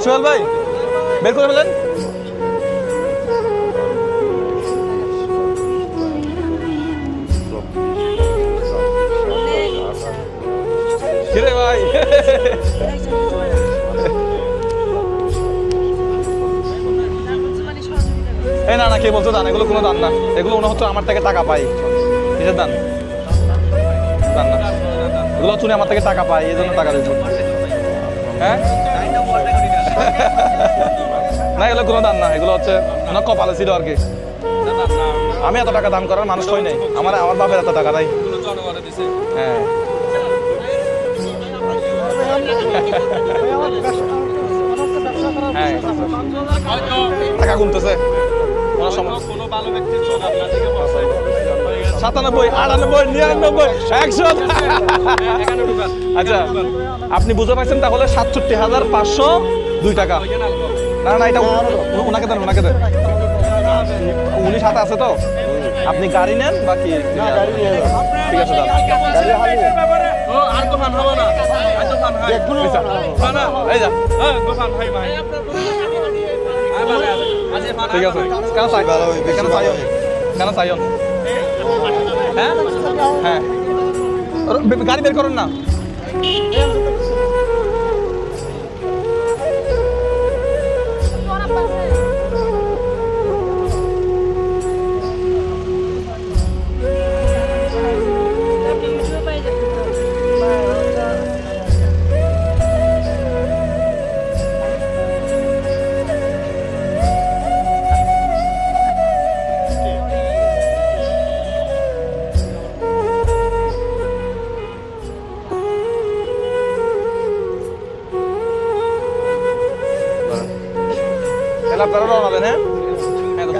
সোহেল ভাই বের করে ফেলেন। কিরে ভাই এই না না কে বলছো দান, এগুলো কোনো দান না, এগুলো মনে হচ্ছে আমার থেকে টাকা পাই। কিসের দান? দান না, এগুলো হচ্ছে উনি আমার থেকে টাকা পাই, এই জন্য টাকা দিচ্ছ। হ্যাঁ না এগুলো কোনো দান না, এগুলো হচ্ছে ওনার কপালে ছিল আর কি। আমি এত টাকা দান করার মানুষ হই নাই, আমার বাপের এত টাকা নাই। হ্যাঁ হ্যাঁ টাকা কমতেছে। 97, 98, 99, 100। আচ্ছা আপনি বুঝতে পারছেন তাহলে 67,502 টাকা। না না এটা ওনাকে দেন, ওনাকে দেন, উনি সাথে আছে তো। আপনি গাড়ি নেন বাকি ঠিক আছে দাদা। ঠিক আছে কেন চাই, কেন চাইন, কেন চাইন? হ্যাঁ হ্যাঁ গাড়ি বের করুন না। আপনারা রওনা দেন। হ্যাঁ হ্যাঁ তো